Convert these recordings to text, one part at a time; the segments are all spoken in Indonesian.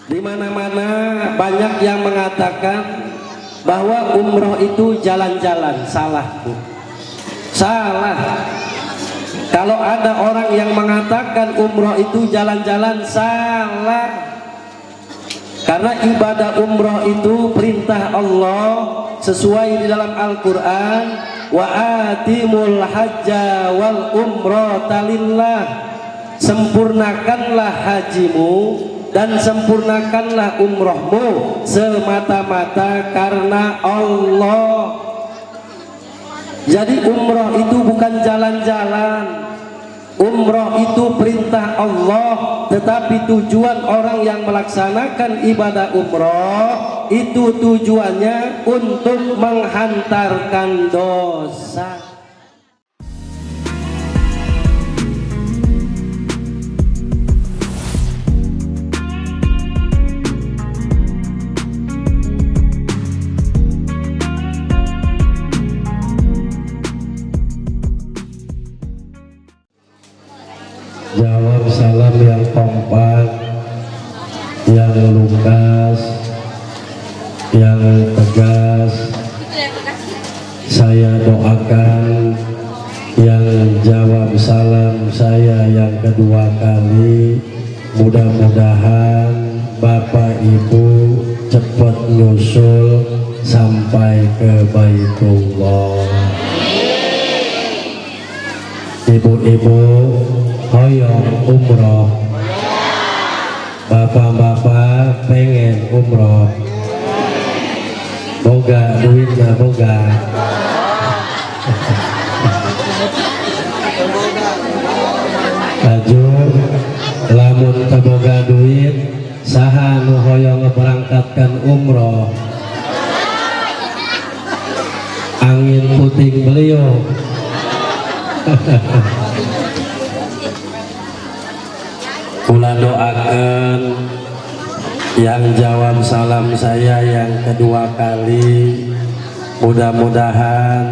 Di mana-mana banyak yang mengatakan bahwa umroh itu jalan-jalan. Salah, Bu. Salah. Kalau ada orang yang mengatakan umroh itu jalan-jalan, salah. Karena ibadah umroh itu perintah Allah sesuai di dalam Al-Quran, wa atimul hajja wal umrata lillah. Sempurnakanlah hajimu dan sempurnakanlah umrohmu semata-mata karena Allah. Jadi umroh itu bukan jalan-jalan. Umroh itu perintah Allah, tetapi tujuan orang yang melaksanakan ibadah umroh itu tujuannya untuk menghantarkan dosa. Jawab salam yang kompak, yang lugas, yang tegas. Saya doakan yang jawab salam saya yang kedua kali, mudah-mudahan Bapak Ibu cepat nyusul sampai ke Baitullah. Ibu-ibu hoyong umroh, bapak-bapak pengen umroh, boga duitnya boga. Laju lamun teboga duit, saha nu hoyong ngeberangkatkan umroh, angin puting beliau. Kula doakan yang jawab salam saya yang kedua kali, mudah-mudahan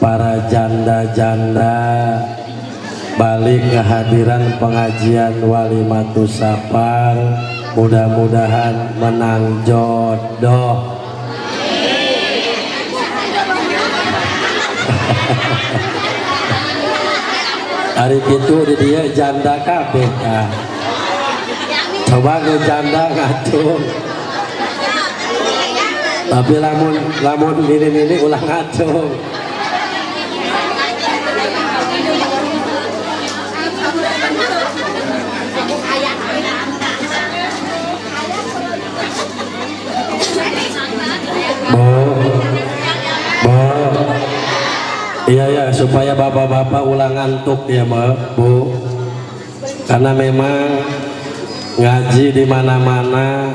para janda-janda balik kehadiran pengajian Walimatus Safar, mudah-mudahan menang jodoh. Hari itu di dia janda kabeh. Coba ke janda ngacung. Tapi lamun ini ulah ngacung. Iya ya, supaya bapak-bapak ulang ngantuk ya Bu, karena memang ngaji di mana-mana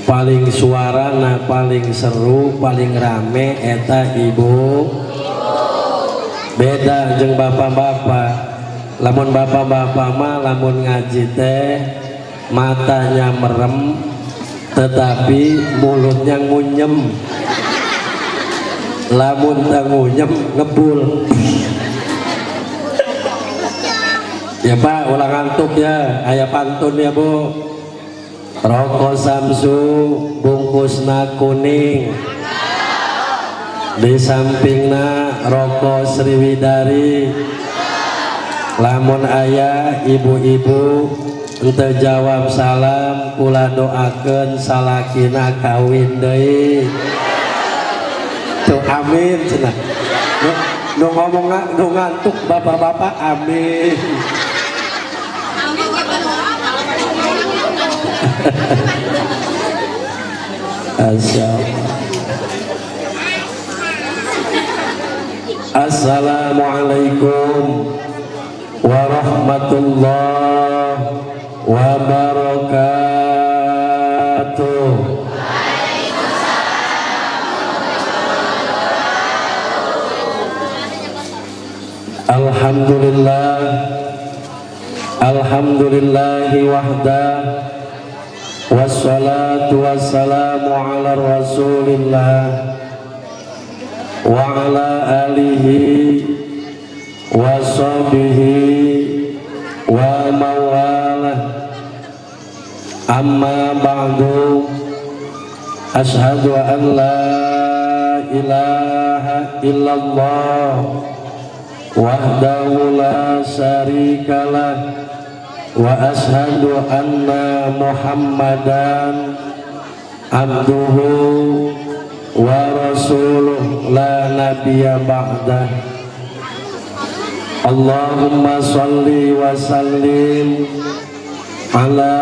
paling suara, nah paling seru, paling rame eta ibu. Beda jeung bapak-bapak. Lamun bapak-bapak mah lamun ngaji teh matanya merem, tetapi mulutnya ngunyem. Lamun ngunyem ngebul. Ya Pak, ulang ngantuk ya, aya pantun ya Bu. Rokok Samsu bungkusna kuning, di sampingna rokok Sriwidari. Lamun aya ibu-ibu ente jawab salam, kula doakeun salakina kawin deui. Tuh amin cenah. Nu ngomong nu ngantuk bapak-bapak amin. Assalamualaikum warahmatullahi wabarakatuh. Alhamdulillah, alhamdulillahi wahda, wassalatu wassalamu ala rasulillah wa ala alihi wa sahbihi wa mawalah. amma ba'du asyhadu an la ilaha illallah wahdahu la syarikalah wa asyhadu anna muhammadan abduhu wa rasuluh la nabiyya ba'dah. Allahumma sholli wa sallim ala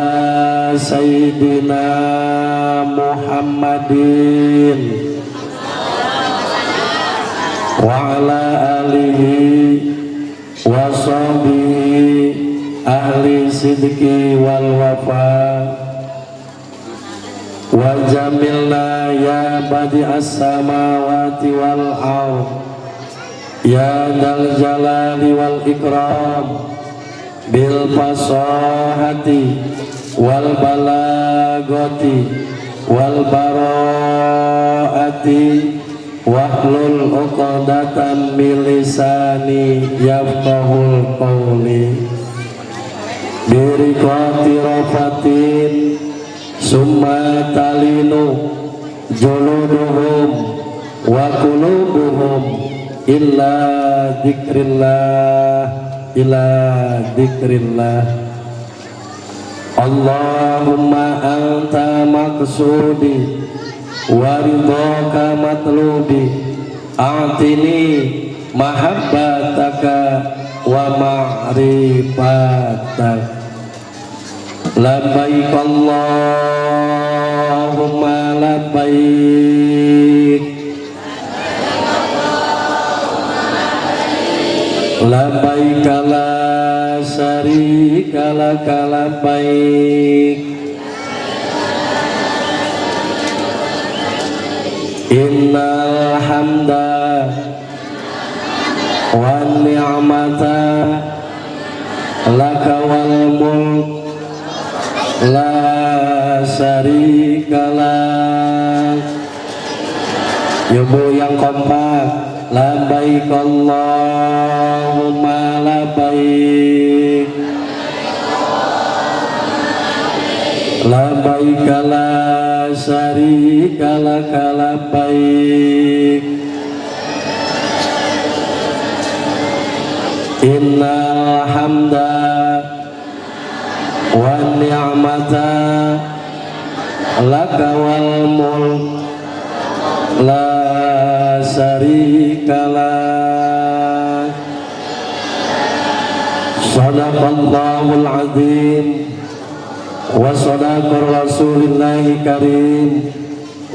sayyidina Muhammadin wa ala alihi wa sahbihi ahli sidqi wal wafa wa jamilna ya badi'as samawati wal ardh ya dzal jalali wal ikram bil fasahati wal balagati wal baraati wahlul uqdatan min lisani yafqahul qawli biriqati rafatin summa talinu juluduhum wa qulubuhum illa dzikrillah ila dzikrillah. Allahumma anta maqsudi wa ridhaka matlubi a'tini mahabbataka wa ma'rifatak. Labbaik Allahumma labbaik labbaik la syarika laka labbaik innal hamda wan ni'mata laka wal mulk la syarika lak. Ya Bu yang kompak, labbaik Allahumma labbaik labbaik la syarika laka labbaik innal hamda wan ni'mata laka wal mulk la syarika lak. Shadaqallahul azim wa shadaqar rasulillahi karim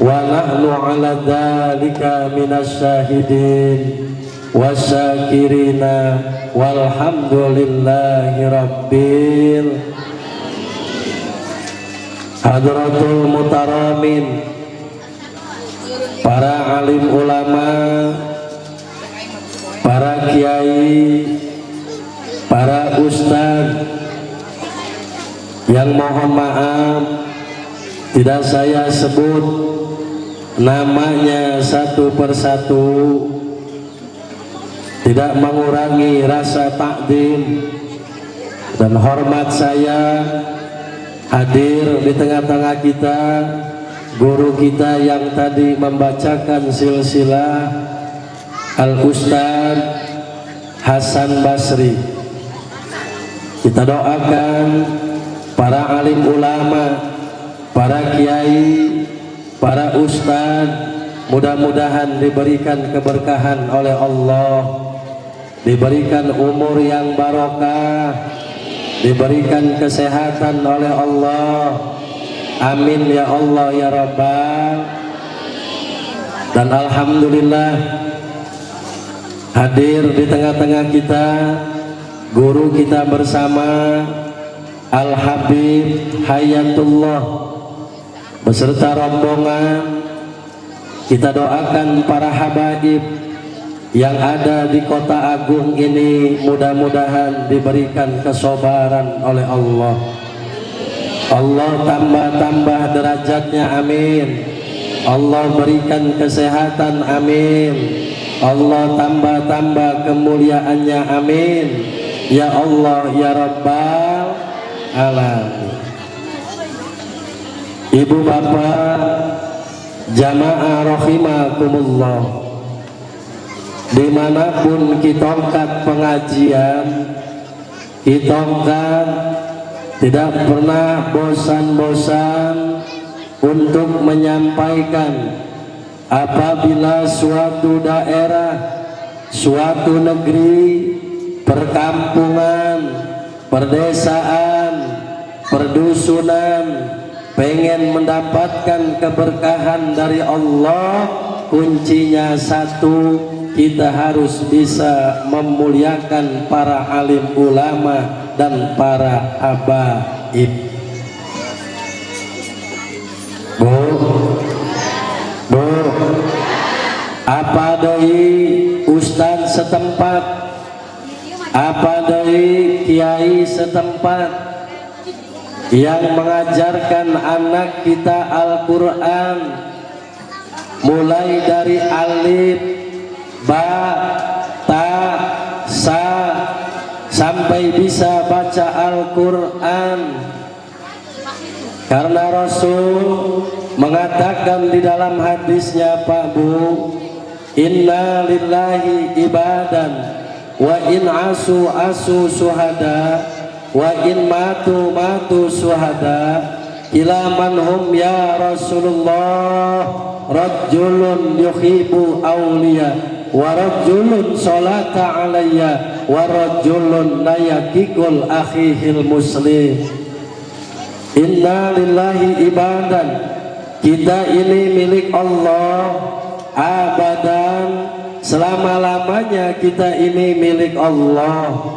wa nahnu ala dzalika minasy syahidin wasyakirina walhamdulillahi rabbil hadratul mutaramin, para alim ulama, para kiai, para ustadz yang mohon maaf tidak saya sebut namanya satu persatu, tidak mengurangi rasa takdim dan hormat saya hadir di tengah-tengah kita guru kita yang tadi membacakan silsilah Al-Ustadz Hasan Basri. Kita doakan para alim ulama, para kiai, para ustadz, mudah-mudahan diberikan keberkahan oleh Allah, diberikan umur yang barokah, diberikan kesehatan oleh Allah. Amin ya Allah ya Rabbal. Dan alhamdulillah hadir di tengah-tengah kita guru kita bersama Al-Habib Hayatullah beserta rombongan. Kita doakan para habaib yang ada di Kota Agung ini mudah-mudahan diberikan kesabaran oleh Allah. Allah tambah-tambah derajatnya, amin. Allah berikan kesehatan, amin. Allah tambah-tambah kemuliaannya, amin. Ya Allah ya Rabbal alamin. ibu bapak jamaah rahimakumullah, dimanapun kitongkat pengajian, kitongkat tidak pernah bosan-bosan untuk menyampaikan apabila suatu daerah, suatu negeri, perkampungan, perdesaan, perdusunan pengen mendapatkan keberkahan dari Allah, kuncinya satu, kita harus bisa memuliakan para alim ulama dan para habaib. Bu, apa dari ustaz setempat, apa dari kiai setempat yang mengajarkan anak kita Al-Quran mulai dari alif, ba, ta, sa sampai bisa baca Al-Quran, karena Rasul mengatakan di dalam hadisnya Pak Bu, inna lillahi ibadan wa in asu asu suhada wa in matu matu suhada ila man hum ya Rasulullah, rajulun yuhibu awliya wa rajulun salata alayya wa rajulun layakikul akhihil muslim. Inna lillahi ibadan, kita ini milik Allah abadan, selama-lamanya kita ini milik Allah.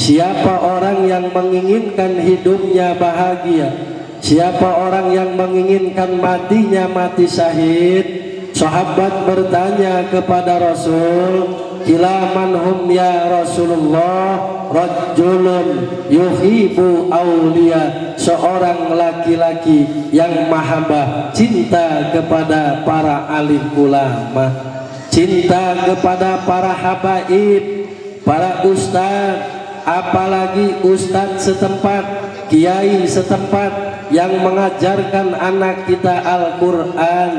Siapa orang yang menginginkan hidupnya bahagia, siapa orang yang menginginkan matinya mati syahid, sahabat bertanya kepada Rasul, kila man hum ya Rasulullah, rajulun yuhibu awliya, seorang laki-laki yang mahabbah, cinta kepada para alim ulama, cinta kepada para habaib, para ustaz, apalagi ustaz setempat, kiai setempat yang mengajarkan anak kita Al-Quran.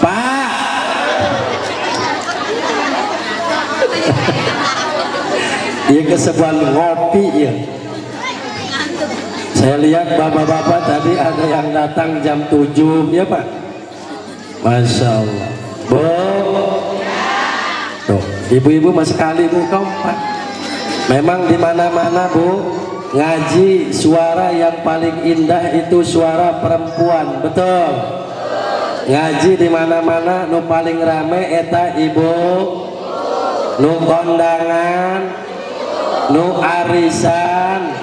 Pak, ya kesebuan ngopi ya. Saya lihat bapak-bapak tadi ada yang datang jam 7 ya Pak. Masya Allah. Bu, tuh ibu-ibu masih kali Bu kompak. Memang di mana-mana Bu ngaji, suara yang paling indah itu suara perempuan, betul. Ngaji di mana-mana nu paling rame eta ibu, nu kondangan, nu arisan,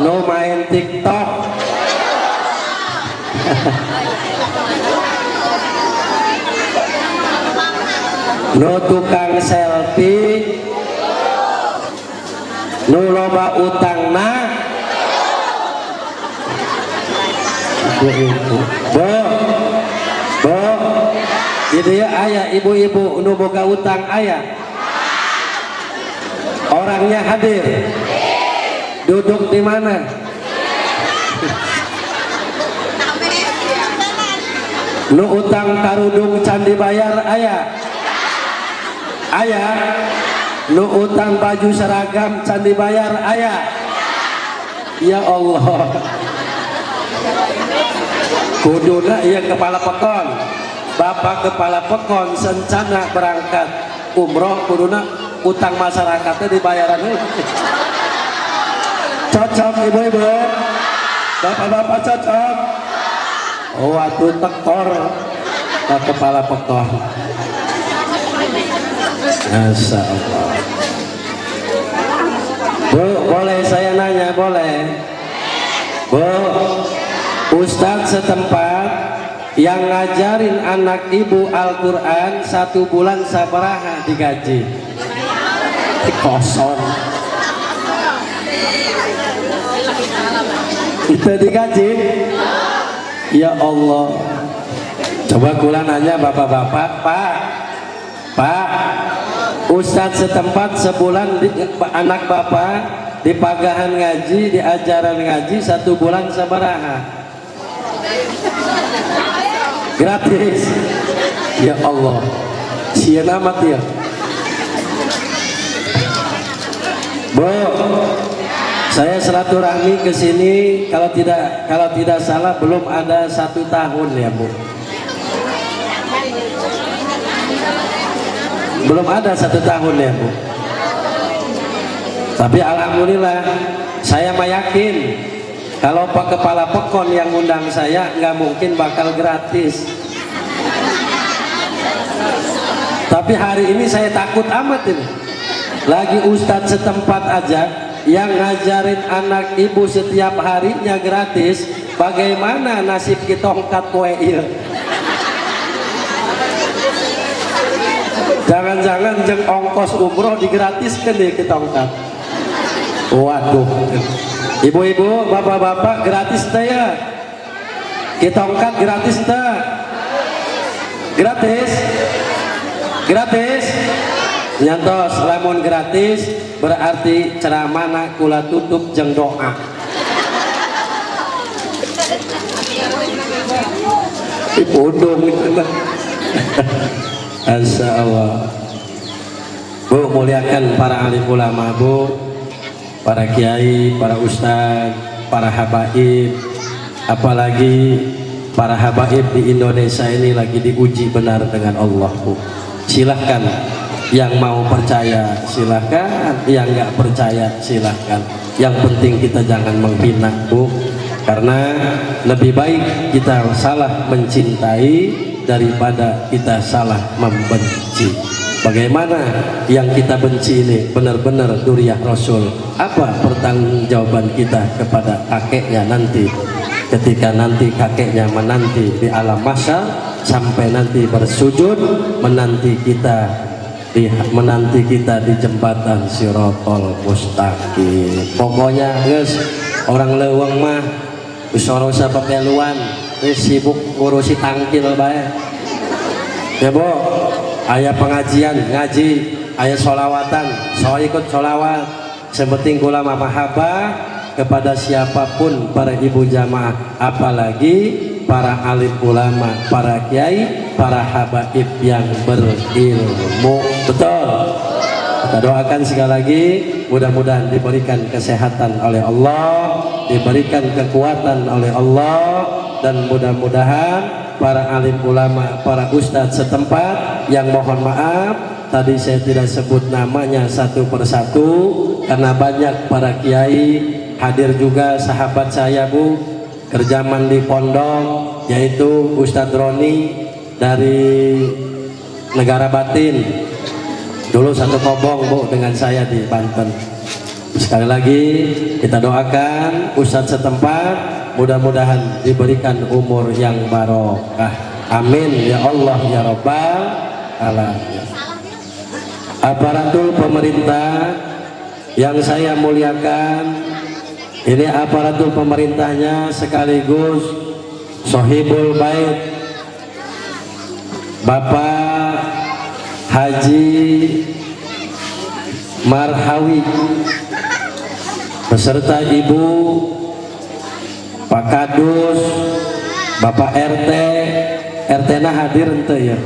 nu main TikTok. Nu tukang selfie, nu loba utangna. Bu, jadi ya ayah ibu-ibu nu boga utang ayah. Orangnya hadir. Duduk di mana? Nu utang karudung can dibayar ayah. Ayah. Nu utang baju seragam can dibayar ayah. Ya Allah. Kuduna iya kepala pekon. Bapak kepala pekon sencana berangkat umroh kuduna utang masyarakatnya dibayaran. Cocok ibu-ibu, bapak-bapak cocok. Oh atuh tekor kepala pekon. Masya Allah. Bu, boleh saya nanya? Boleh. Bu, ustadz setempat yang ngajarin anak ibu Al-Quran 1 bulan sabaraha digaji? Kosong. Itu digaji? Ya Allah. Coba kula nanya bapak-bapak, Pak, Ustadz setempat sebulan anak bapak di pagahan ngaji, di ajaran ngaji 1 bulan sabaraha? Gratis. Ya Allah, sia amat ya. Bu, saya silaturahmi ke sini kalau tidak salah belum ada 1 tahun ya Bu. Belum ada 1 tahun ya Bu. Tapi alhamdulillah saya yakin kalau Pak Kepala Pekon yang undang saya nggak mungkin bakal gratis. Tapi hari ini saya takut amat ini. Lagi ustadz setempat aja yang ngajarin anak ibu setiap harinya gratis, bagaimana nasib kita ongkat poe ieu? Jangan-jangan jeng ongkos umroh digratiskan deh kita ongkat. Waduh, ibu-ibu, bapak-bapak gratis teh ya? Kita ongkat gratis teh? Gratis? Gratis? Nyantos lamun gratis berarti ceramana kula tutup jeung doa. Bodong itu mah. Insyaallah. Bu, muliakan para alim ulama Bu, para kiai, para ustaz, para habaib, apalagi para habaib di Indonesia ini lagi diuji benar dengan Allah Bu. Silahkan yang mau percaya silahkan, yang nggak percaya silahkan. Yang penting kita jangan menghina Bu, karena lebih baik kita salah mencintai daripada kita salah membenci. Bagaimana yang kita benci ini benar-benar duriah Rasul? Apa pertanggungjawaban kita kepada kakeknya nanti, ketika nanti kakeknya menanti di alam mahsyar, sampai nanti bersujud menanti kita di jembatan Siratal Mustaqim. Pokoknya guys, orang leuweung mah usorosa pepeluan, sibuk ngurusi tangkil bae. Ya Bu, aya pengajian ngaji, aya sholawatan, so ikut sholawat. Sepenting kula mahabah kepada siapapun para ibu jamaah, apalagi para alim ulama, para kiai, para habaib yang berilmu. Betul. Kita doakan sekali lagi, mudah-mudahan diberikan kesehatan oleh Allah, diberikan kekuatan oleh Allah, dan mudah-mudahan para alim ulama, para ustadz setempat yang mohon maaf tadi saya tidak sebut namanya satu persatu karena banyak para kiai hadir, juga sahabat saya Bu, kerjaman di pondok, yaitu Ustadz Roni dari Negara Batin, dulu satu kobong Bu dengan saya di Banten. Sekali lagi kita doakan Ustadz setempat, mudah-mudahan diberikan umur yang barokah, amin ya Allah ya Rabbal alamin. Aparatur pemerintah yang saya muliakan, ini aparatur pemerintahnya sekaligus Sohibul Bait Bapak Haji Marhawi beserta Ibu, Pak Kadus, Bapak RT, RT na hadir ente ya.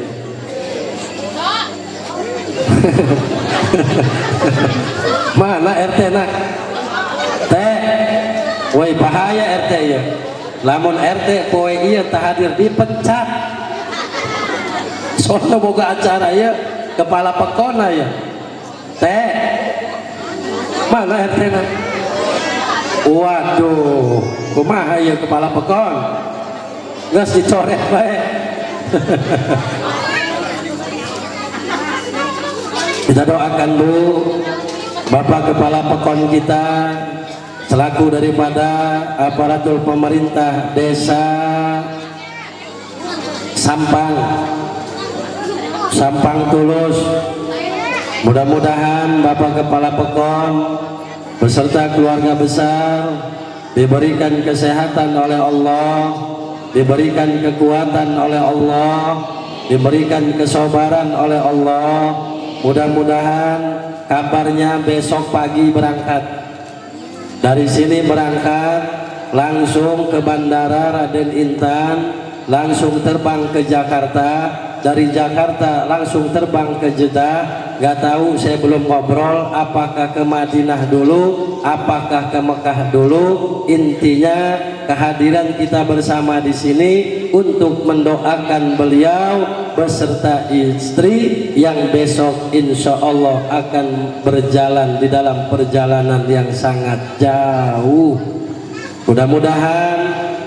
Mana RT na? Teh, woi bahaya RT ya. Lamun RT poe ieu tah hadir dipecat. Soalnya boga acara ya, kepala pekona ya. Teh, mana RT na? Waduh, kumaha ya kepala pekon? Geus dicoret bae. Kita doakan Bu, Bapak Kepala Pekon kita selaku daripada aparatur pemerintah desa Sampang Tulus. Mudah-mudahan Bapak Kepala Pekon beserta keluarga besar diberikan kesehatan oleh Allah, diberikan kekuatan oleh Allah, diberikan kesabaran oleh Allah. Mudah-mudahan kabarnya besok pagi berangkat. Dari sini berangkat langsung ke Bandara Raden Intan, langsung terbang ke Jakarta. Dari Jakarta langsung terbang ke Jeddah. Gak tahu, saya belum ngobrol apakah ke Madinah dulu, apakah ke Mekah dulu. Intinya kehadiran kita bersama di sini untuk mendoakan beliau beserta istri yang besok insya Allah akan berjalan di dalam perjalanan yang sangat jauh. Mudah-mudahan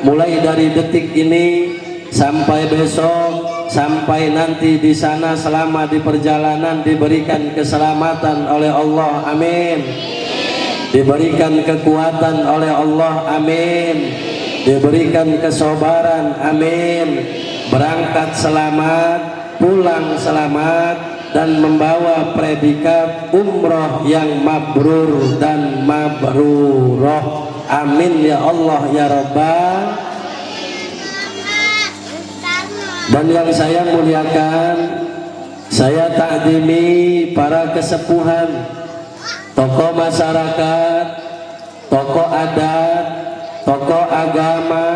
mulai dari detik ini sampai besok, sampai nanti di sana selama di perjalanan diberikan keselamatan oleh Allah, amin. Diberikan kekuatan oleh Allah, amin. Diberikan kesabaran, amin. Berangkat selamat, pulang selamat, dan membawa predikat umroh yang mabrur dan mabruroh, amin ya Allah ya Rabbal. Dan yang saya muliakan, saya takdimi para kesepuhan, tokoh masyarakat, tokoh adat, tokoh agama,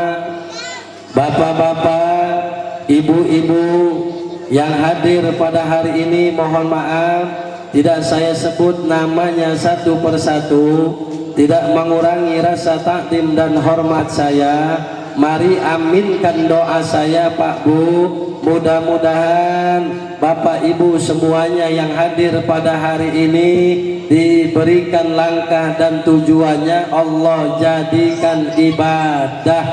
bapak-bapak, ibu-ibu yang hadir pada hari ini. Mohon maaf tidak saya sebut namanya satu persatu, tidak mengurangi rasa takdim dan hormat saya. Mari aminkan doa saya Pak Bu. Mudah-mudahan Bapak Ibu semuanya yang hadir pada hari ini diberikan langkah dan tujuannya Allah jadikan ibadah.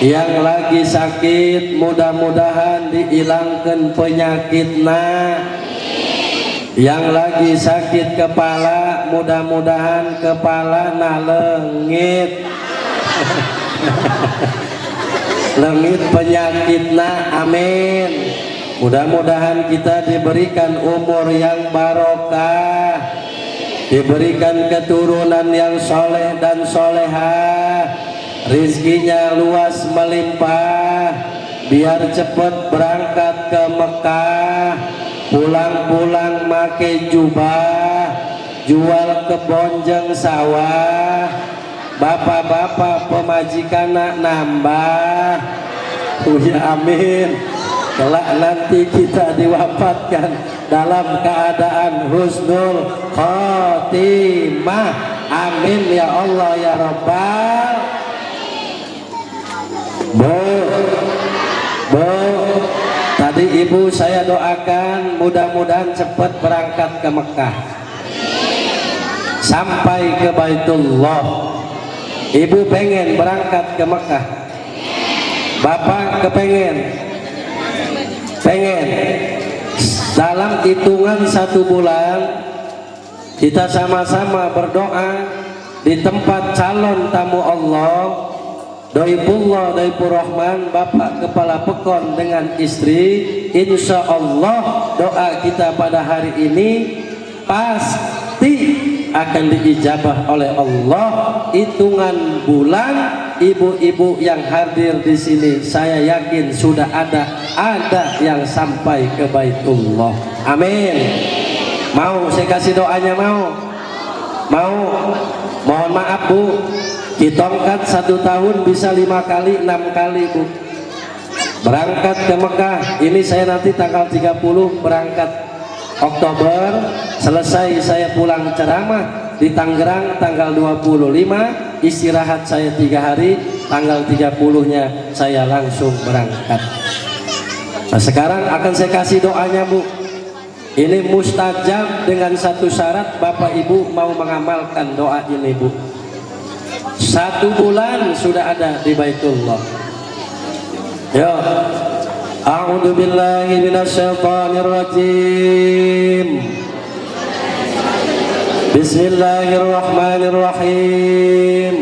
Yang lagi sakit mudah-mudahan dihilangkan penyakitnya. Yang lagi sakit kepala mudah-mudahan kepala lengit. Lengit penyakitna, amin. Mudah-mudahan kita diberikan umur yang barokah, diberikan keturunan yang soleh dan solehah, rizkinya luas melimpah, biar cepat berangkat ke Mekah, pulang-pulang make jubah, jual kebonjeng sawah, bapak-bapak pemajikan nambah. Ya amin. Kelak nanti kita diwafatkan dalam keadaan husnul khotimah, amin ya Allah ya Rabbal. Bu, tadi ibu saya doakan mudah-mudahan cepat berangkat ke Mekah sampai ke Baitullah. Ibu pengen berangkat ke Mekah, bapak kepengen, pengen. Dalam hitungan 1 bulan kita sama-sama berdoa di tempat calon tamu Allah, Doipullah Doipur Rahman, Bapak Kepala Pekon dengan istri. Insya Allah doa kita pada hari ini pasti akan diijabah oleh Allah. Hitungan bulan ibu-ibu yang hadir di sini saya yakin sudah ada yang sampai ke Baitullah, amin. Mau saya kasih doanya? Mau? Mohon maaf Bu, ditongkat 1 tahun bisa 5 kali 6 kali Bu berangkat ke Mekah. Ini saya nanti tanggal 30 berangkat Oktober, selesai saya pulang ceramah di Tangerang tanggal 25, istirahat saya 3 hari, tanggal 30-nya saya langsung berangkat. Nah sekarang akan saya kasih doanya Bu. Ini mustajab dengan 1 syarat, Bapak Ibu mau mengamalkan doa ini Bu. 1 bulan sudah ada di Baitullah. Yo. A'udzu billahi minasyaitonir rajim. Bismillahirrahmanirrahim.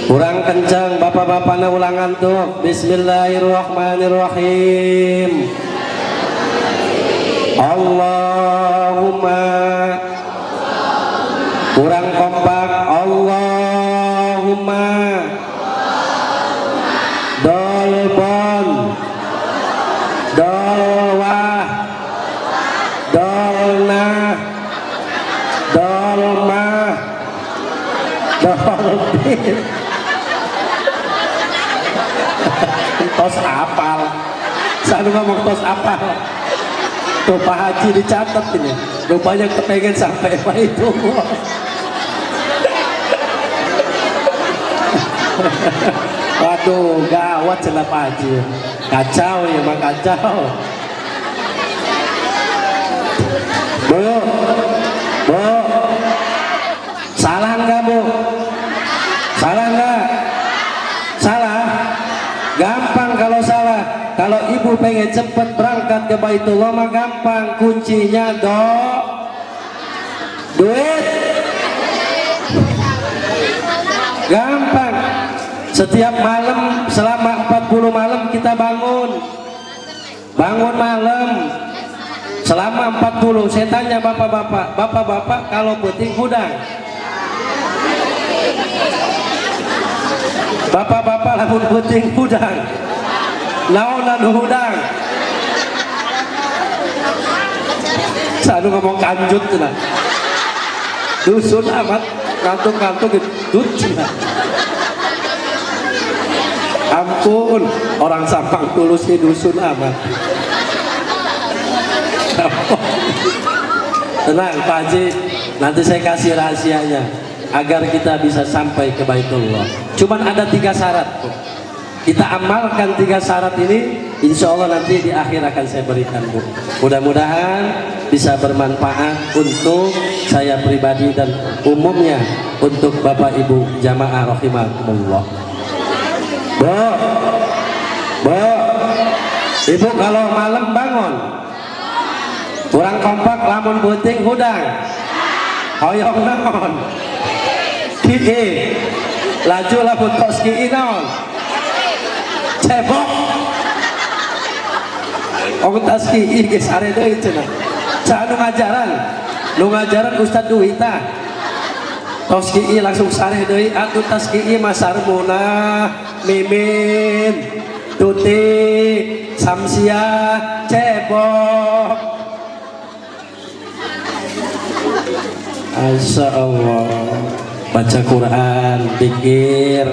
Kurang kencang bapak-bapaknya, ulangan tuh. Bismillahirrahmanirrahim. Allahumma. Kurang kompak. Allahumma lebih. Tos apal. Saya ngomong tos apal. Tuh Pak Haji dicatat ini. Rupanya kepengen sampai Pak itu. Waduh, gawat celah Pak Haji. Kacau ya, Mak, kacau. Bu, Bu, salah nggak Bu? Salah nggak? Salah? Gampang kalau salah. Kalau ibu pengen cepat berangkat ke Baitullah mah gampang. Kuncinya duit. Gampang. Setiap malam selama 40 malam kita bangun malam selama 40. Saya tanya bapak-bapak kalau penting hudang, bapak-bapak lamun penting hudang, naon anu hudang, sanu ngomong kanjut cenah, dusun amat kantung-kantung gedut cenah. Ampun, orang Sampang Tulus di dusun amat. Tenang Pak Haji, nanti saya kasih rahasianya agar kita bisa sampai ke Baitullah. Cuman ada 3 syarat Bu. Kita amalkan 3 syarat ini, insya Allah nanti di akhir akan saya berikan Bu. Mudah-mudahan bisa bermanfaat untuk saya pribadi dan umumnya untuk Bapak Ibu jamaah rahimakumullah. Bu, ibu kalau malam bangun, kurang kompak lamun penting hudang, hoyong naon, kii, laju lamun tos kii naon, cebok, tas kii geus are deui cenah, ca nu ngajaran Ustad Duwita. Tos kii langsung sare deui, atuh tas kii masarmuna Mimin, Tuti, Samsia, cebok. Masya Allah, baca Quran, pikir,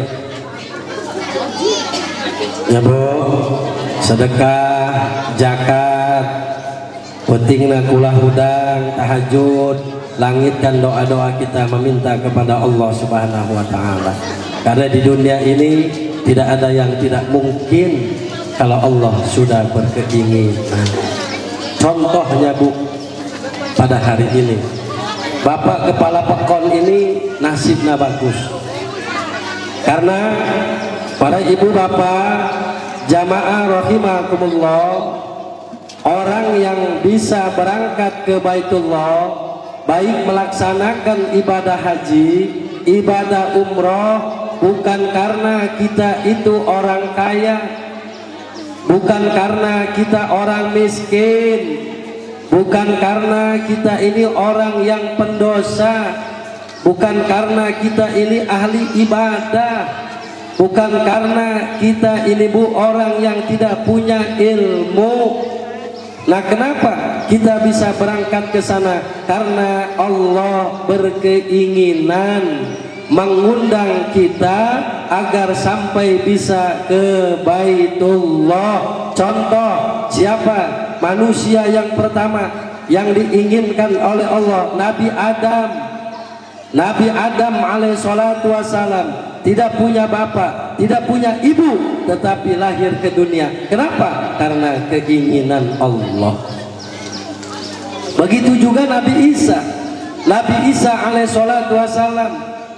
ya Bu, sedekah, zakat, pentingna kula hudang, tahajud, langitkan doa-doa kita meminta kepada Allah Subhanahu wa Ta'ala. Karena di dunia ini tidak ada yang tidak mungkin kalau Allah sudah berkeinginan. Contohnya Bu, pada hari ini Bapak Kepala Pekon ini nasibnya bagus. Karena para ibu bapak jamaah rahimakumullah, orang yang bisa berangkat ke Baitullah baik melaksanakan ibadah haji, ibadah umroh, bukan karena kita itu orang kaya, bukan karena kita orang miskin, bukan karena kita ini orang yang pendosa, bukan karena kita ini ahli ibadah, bukan karena kita ini Bu orang yang tidak punya ilmu. Nah, kenapa kita bisa berangkat ke sana? Karena Allah berkeinginan mengundang kita agar sampai bisa ke Baitullah. Contoh, siapa manusia yang pertama yang diinginkan oleh Allah? Nabi Adam. Nabi Adam alaihissalatu wassalam tidak punya bapak, tidak punya ibu, tetapi lahir ke dunia. Kenapa? Karena keinginan Allah. Begitu juga Nabi Isa. Nabi Isa alaihissalatu wassalam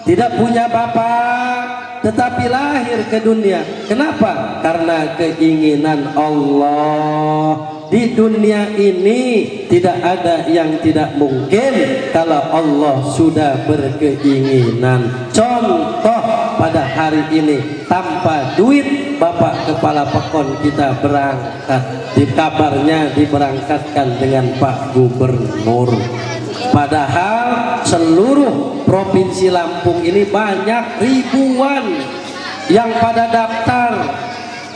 tidak punya bapak, tetapi lahir ke dunia. Kenapa? Karena keinginan Allah. Di dunia ini tidak ada yang tidak mungkin kalau Allah sudah berkeinginan. Contoh pada hari ini, tanpa duit Bapak Kepala Pekon kita berangkat. Di kabarnya diberangkatkan dengan Pak Gubernur. Padahal seluruh provinsi Lampung ini banyak ribuan yang pada daftar,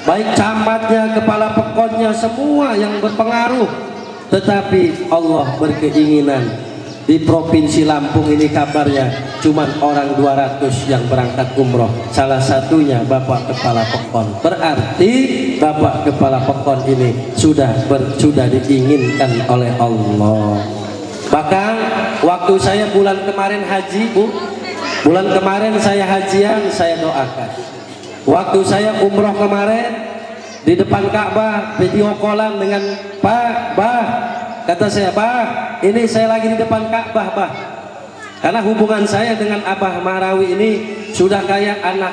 baik camatnya, kepala pekonnya, semua yang berpengaruh. Tetapi Allah berkeinginan di Provinsi Lampung ini kabarnya cuman orang 200 yang berangkat umroh, salah satunya Bapak Kepala Pekon. Berarti Bapak Kepala Pekon ini sudah diinginkan oleh Allah. Bahkan waktu saya bulan kemarin haji, Bu, bulan kemarin saya hajian, saya doakan. Waktu saya umroh kemarin di depan Ka'bah video callan dengan Pak, Bah, kata saya, Bah, ini saya lagi di depan Ka'bah, Bah. Karena hubungan saya dengan Abah Marawi ini sudah kayak anak.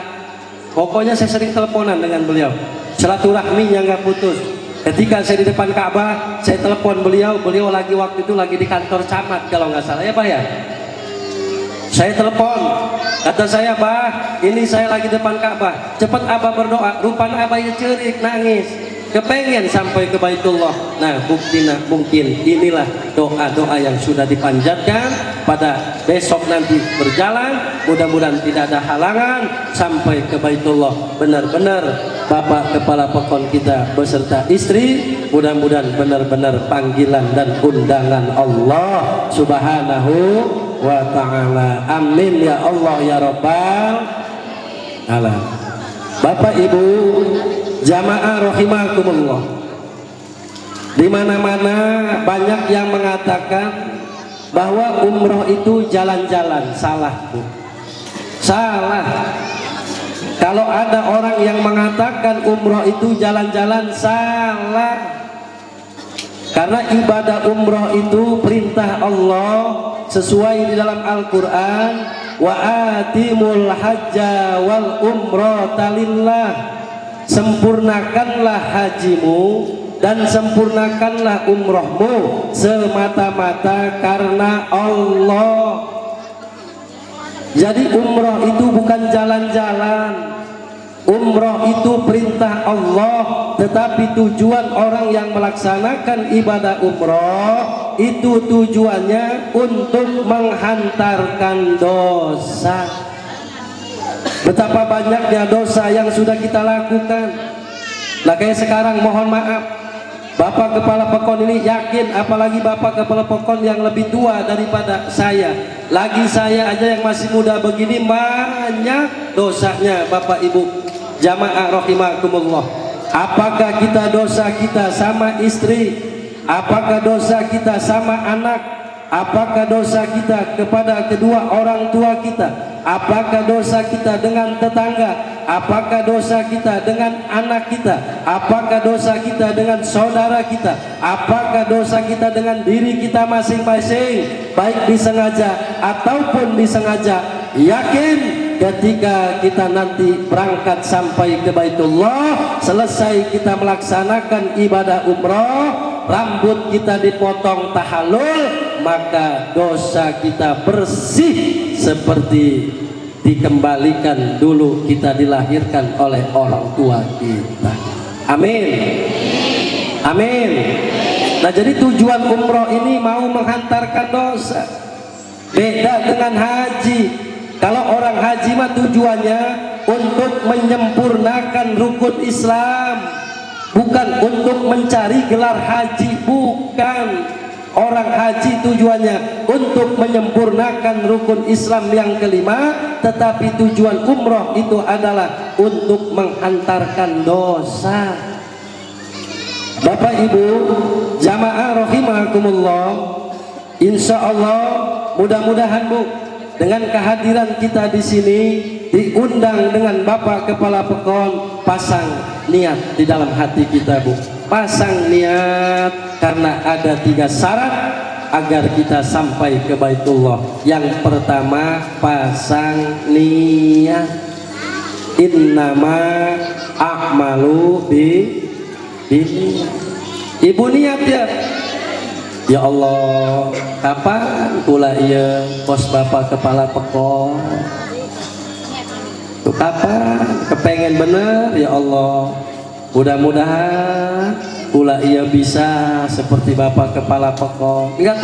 Pokoknya saya sering teleponan dengan beliau. Silaturahminya nggak putus. Ketika saya di depan Ka'bah, saya telepon beliau. Beliau lagi waktu itu lagi di kantor camat kalau nggak salah ya, Pak ya. Saya telepon, kata saya, Bah, ini saya lagi depan Ka'bah. Cepat Abah berdoa. Rupanya Abah ya cerik, nangis. Kepengen sampai ke Baitullah. Nah, buktinya mungkin inilah doa-doa yang sudah dipanjatkan pada besok nanti berjalan. Mudah-mudahan tidak ada halangan sampai ke Baitullah. Benar-benar Bapak Kepala Pekon kita beserta istri, mudah-mudahan benar-benar panggilan dan undangan Allah Subhanahu wa ta'ala. Amin ya Allah ya Rabbal alamin. Bapak Ibu jamaah rahimakumullah, di mana-mana banyak yang mengatakan bahwa umroh itu jalan-jalan. Salah, Bu. Salah. Kalau ada orang yang mengatakan umroh itu jalan-jalan, salah. Karena ibadah umroh itu perintah Allah sesuai di dalam Al-Quran, wa atimul hajja wal umrata lillah. Sempurnakanlah hajimu dan sempurnakanlah umrohmu semata-mata karena Allah. Jadi umroh itu bukan jalan-jalan. Umroh itu perintah Allah, tetapi tujuan orang yang melaksanakan ibadah umroh itu tujuannya untuk menghantarkan dosa. Betapa banyaknya dosa yang sudah kita lakukan. Nah, kayak sekarang mohon maaf, Bapak Kepala Pekon ini yakin, apalagi Bapak Kepala Pekon yang lebih tua daripada saya. Lagi saya aja yang masih muda begini banyak dosanya Bapak Ibu. Jamaah rahimakumullah. Apakah kita dosa kita sama istri? Apakah dosa kita sama anak? Apakah dosa kita kepada kedua orang tua kita? Apakah dosa kita dengan tetangga? Apakah dosa kita dengan anak kita? Apakah dosa kita dengan saudara kita? Apakah dosa kita dengan diri kita masing-masing? Baik disengaja ataupun disengaja. Yakin ketika kita nanti berangkat sampai ke Baitullah, selesai kita melaksanakan ibadah umroh, rambut kita dipotong tahallul, maka dosa kita bersih seperti dikembalikan dulu kita dilahirkan oleh orang tua kita. Amin. Amin. Nah, jadi tujuan umroh ini mau menghantarkan dosa. Beda dengan haji. Kalau orang haji mah tujuannya untuk menyempurnakan rukun Islam, bukan untuk mencari gelar haji, bukan. Orang haji tujuannya untuk menyempurnakan rukun Islam yang kelima, tetapi tujuan umroh itu adalah untuk menghantarkan dosa. Bapak Ibu jamaah rahimakumullah, insya Allah mudah-mudahan Bu, dengan kehadiran kita di sini diundang dengan Bapak Kepala Pekon, pasang niat di dalam hati kita Bu. Pasang niat karena ada 3 syarat agar kita sampai ke Baitullah. Yang pertama, pasang niat. Innama a'malu bi-niat. Ibu niat ya. Ya Allah, kapan pula iya pos Bapak Kepala Pekon? Tuh kapan? Kepengen bener ya Allah. Mudah-mudahan pula ia bisa seperti Bapak Kepala Pekon. Enggak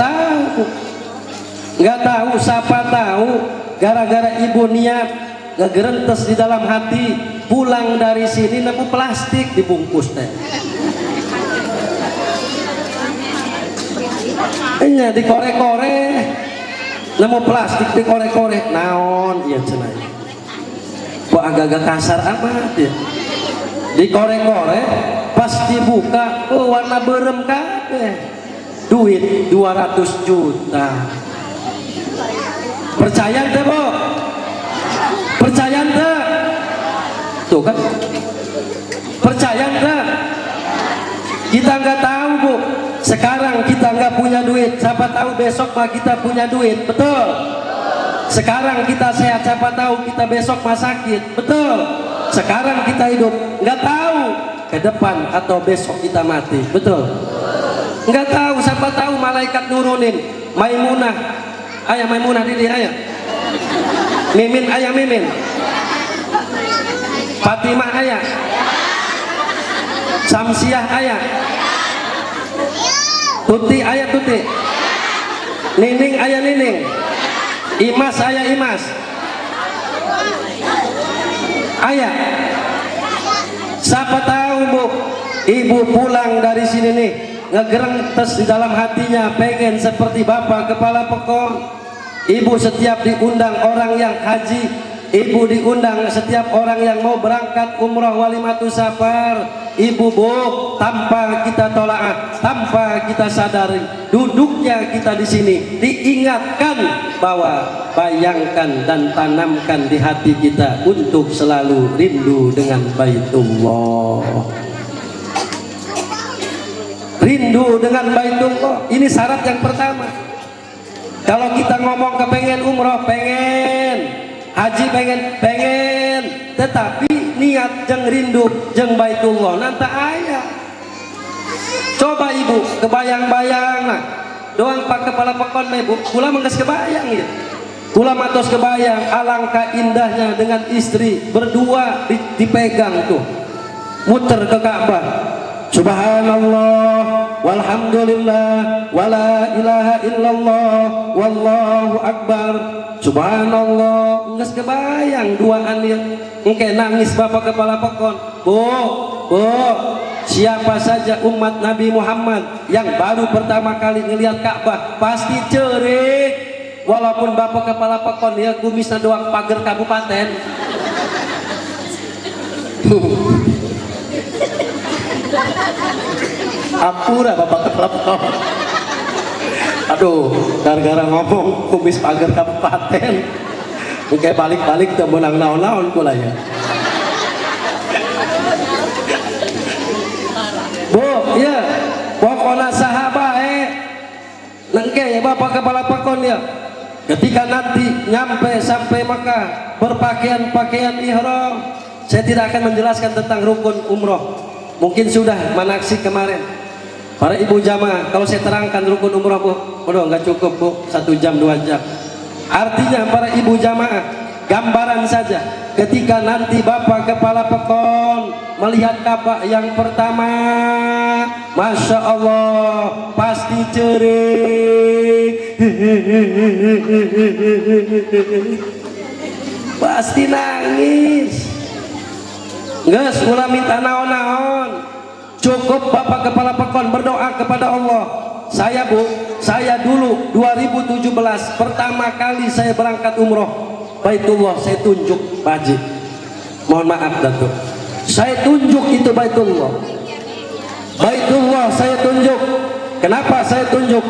tahu, siapa tahu gara-gara ibu niat ngegerentes di dalam hati, pulang dari sini nemu plastik dibungkus teh. Enya dikorek-korek, nemu plastik dikorek-korek naon iya cenah kok agak-agak kasar amat ya dikorek-korek pas dibuka warna berem kabeh duit 200 juta percaya teh Bu percaya teh tuh kan percaya teh kita nggak tahu Bu sekarang kita nggak punya duit siapa tahu besok mah kita punya duit betul sekarang kita sehat siapa tahu kita besok mah sakit betul sekarang kita hidup nggak tahu ke depan atau besok kita mati betul nggak tahu siapa tahu malaikat nurunin Maimunah ayah Maimunah diri ayah Mimin ayah Mimin Fatimah ayah Samsiah ayah Tuti ayah Tuti Nining ayah Nining Imas ayah Imas ayah siapa tahu Bu ibu pulang dari sini nih ngegerentes di dalam hatinya pengen seperti bapak kepala pekon ibu setiap diundang orang yang haji ibu diundang setiap orang yang mau berangkat umroh walimatus safar ibu Bu tanpa kita tolak tanpa kita sadari duduknya kita di sini diingatkan bahwa bayangkan dan tanamkan di hati kita untuk selalu rindu dengan Baitullah rindu dengan Baitullah ini syarat yang pertama kalau kita ngomong kepengen umroh pengen haji pengen tetapi niat jeng rindu jeng Baitullah nanti ayah coba ibu kebayang-bayang lah doang pak kepala pekon ibu kula mengges kebayang ya kula matos kebayang alangkah indahnya dengan istri berdua dipegang tuh muter ke Ka'bah subhanallah walhamdulillah wala ilaha illallah wallahu akbar subhanallah nges kebayang duaan yang engke nangis bapak kepala pekon Bu siapa saja umat Nabi Muhammad yang baru pertama kali ngelihat Ka'bah pasti cerik walaupun bapak kepala pekon ya kumisna doang pagar kabupaten apura bapak kepala pekon aduh gara-gara ngomong kumis pagar kabupaten mungkin balik-balik tuh menang naon-naon kula ya Bu ya pokoknya sahabat nengke ya bapak kepala pekon ya ketika nanti nyampe sampai Makkah berpakaian ihram saya tidak akan menjelaskan tentang rukun umroh mungkin sudah manaksik kemarin para ibu jamaah kalau saya terangkan rukun umroh Bu waduh nggak cukup Bu 1 jam 2 jam artinya para ibu jamaah gambaran saja ketika nanti bapak kepala pekon melihat Ka'bah yang pertama Masya Allah pasti cerik pasti nangis nges ulah minta naon-naon cukup bapak kepala pekon berdoa kepada Allah saya Bu saya dulu 2017 pertama kali saya berangkat umroh Baitullah saya tunjuk Pak Haji mohon maaf Datuk saya tunjuk itu Baitullah saya tunjuk kenapa saya tunjuk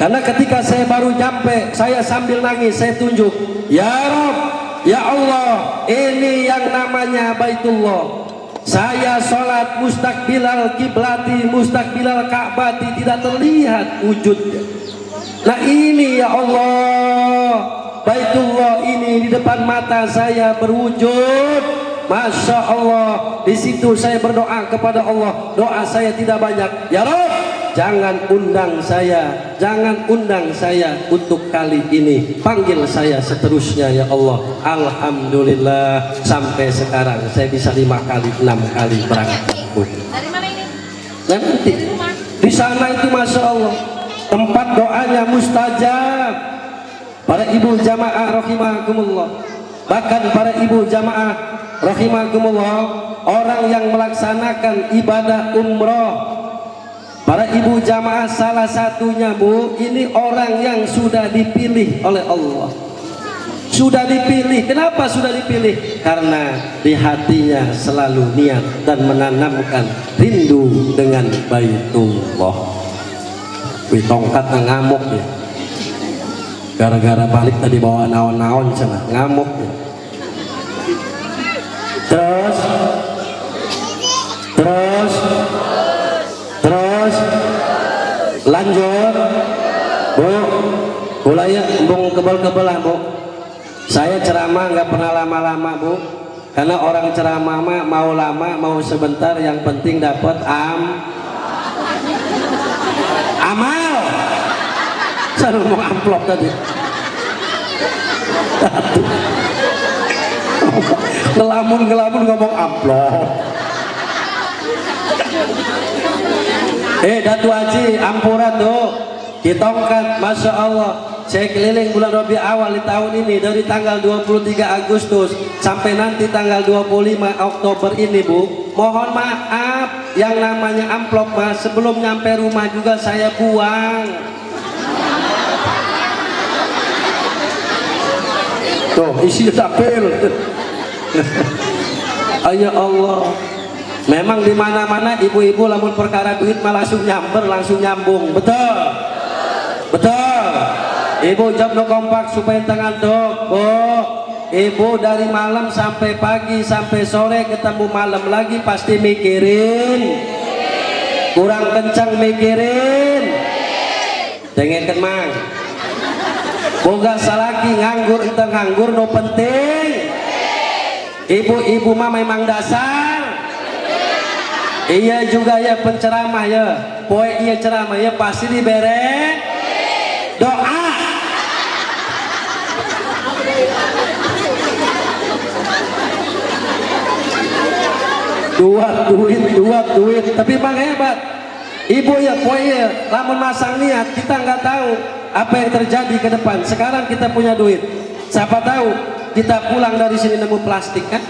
karena ketika saya baru nyampe saya sambil nangis saya tunjuk ya Rabb ya Allah ini yang namanya Baitullah saya sholat mustaqbilal kiblati mustaqbilal ka'bati tidak terlihat wujudnya nah ini ya Allah Baitullah ini di depan mata saya berwujud Masya Allah di situ saya berdoa kepada Allah doa saya tidak banyak ya Rabb jangan undang saya untuk kali ini panggil saya seterusnya ya Allah Alhamdulillah sampai sekarang saya bisa 5 kali 6 kali berangkat Dari mana ini? nanti di sana itu Masya Allah tempat doanya mustajab para ibu jamaah rahimakumullah bahkan para ibu jamaah rahimakumullah orang yang melaksanakan ibadah umroh Para ibu jamaah, salah satunya Bu, ini orang yang sudah dipilih oleh Allah. Sudah dipilih. Kenapa sudah dipilih? Karena di hatinya selalu niat dan menanamkan rindu dengan Baitullah. Wih, tongkat ngamuk ya. Gara-gara balik tadi bawa naon-naon cenah, ngamuk ya. Terus lanjut Bu, mulai embung kebel-kebelah Bu. Saya ceramah nggak pernah lama-lama Bu, karena orang ceramah mah mau lama mau sebentar, yang penting dapat amal. Saya ngomong amplop tadi. ngelamun ngomong amplop. Datu Haji ampuran tuh ditongkat, Masya Allah. Saya keliling bulan Rabiul Awal di tahun ini dari tanggal 23 Agustus sampai nanti tanggal 25 Oktober ini Bu. Mohon maaf, yang namanya amplop Mas, sebelum nyampe rumah juga saya buang. Tuh isi dapil. Ya Allah. Memang di mana-mana ibu-ibu lamun perkara duit mah langsung nyamber, langsung nyambung. Betul. Ibu jawab no kompak supaya tangan dok. Bu, ibu dari malam sampai pagi sampai sore ketemu malam lagi pasti mikirin. Kurang kencang mikirin. Dengekeun mang. Boga salaki nganggur ente nganggur no penting. Ibu-ibu mah memang dasar. Iya juga ya penceramah ya. Poe iya ceramah ya pasti dibere doa. Dua duit, tapi bang hebat. Ibu ya, poe ya, lamun masang niat kita nggak tahu apa yang terjadi ke depan. Sekarang kita punya duit, siapa tahu kita pulang dari sini nemu plastik kan?